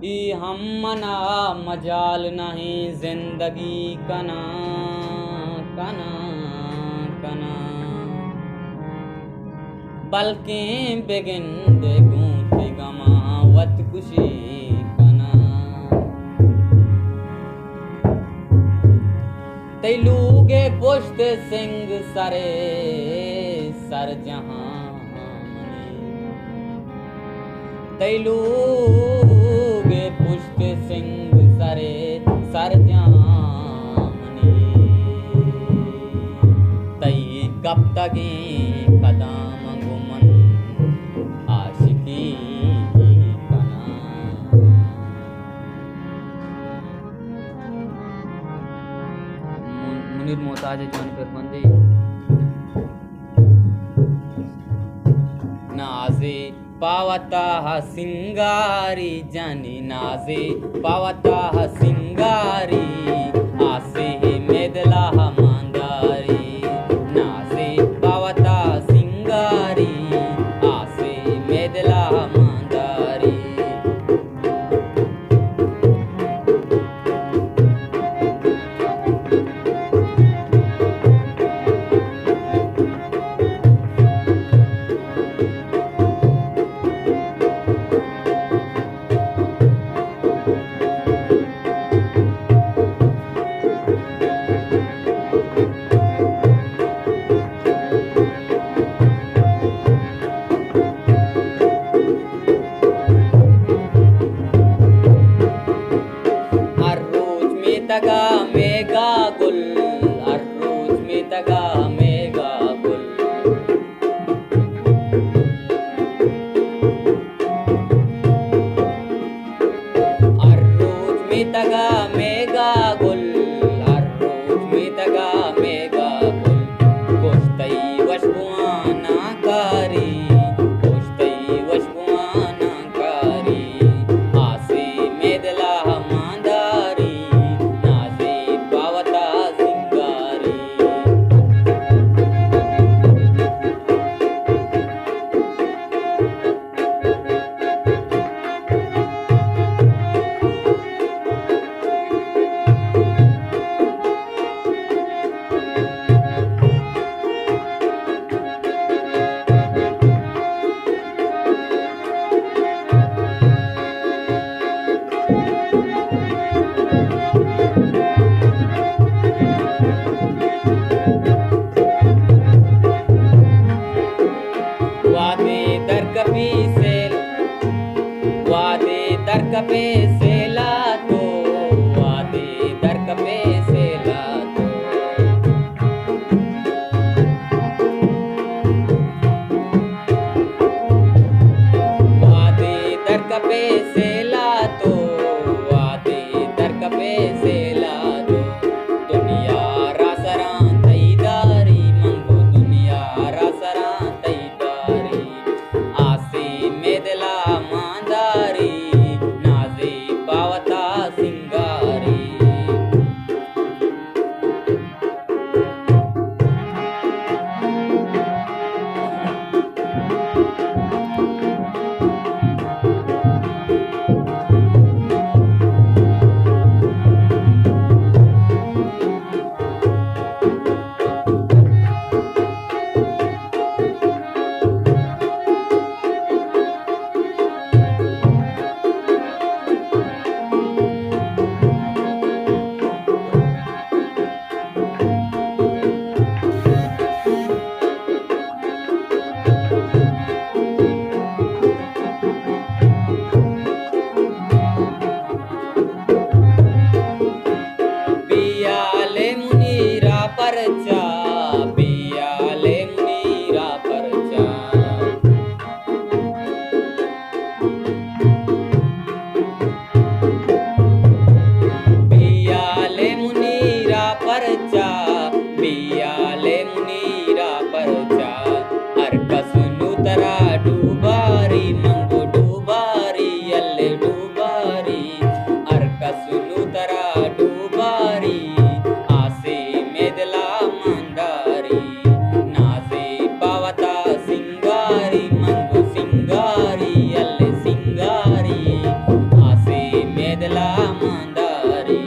ई हम मना मजाल नहीं जिंदगी कना कना कना बल्कि बेगिन देगूं ते गमावत खुशी कना तैलूगे पुष्ट सिंह सरे सर जहां तैलूगे पुष्ट सिंह सरे सर जामनी तई कब तक कदम गुमन आशिकी कना मुनीर मोहताज जान पर बंदे नाज़े पावता सिंगारी जानी नाज़े पावता सिंगारी आसे मेदला मांदारी नाज़े पावता सिंगारी आसे मेदला मांदारी तगा मेगा गुल हर रोज में तगा मेगा गुल हर रोज में तगा मेगा गुल हर रोज में तगा मेगा गुल कोश्तई वशबुआना कारी कोश्तई वशबुआना कारी आसे मेदला दरकपे से ला तो वादे दरकपे से ला तो वादे दरकपे से ला तो वादे दरकपे से ला तो दुनिया रासरां तईदारी मंगो दुनिया रासरां तईदारी आसे मेदला मांदारी पावता सिंगारी हरी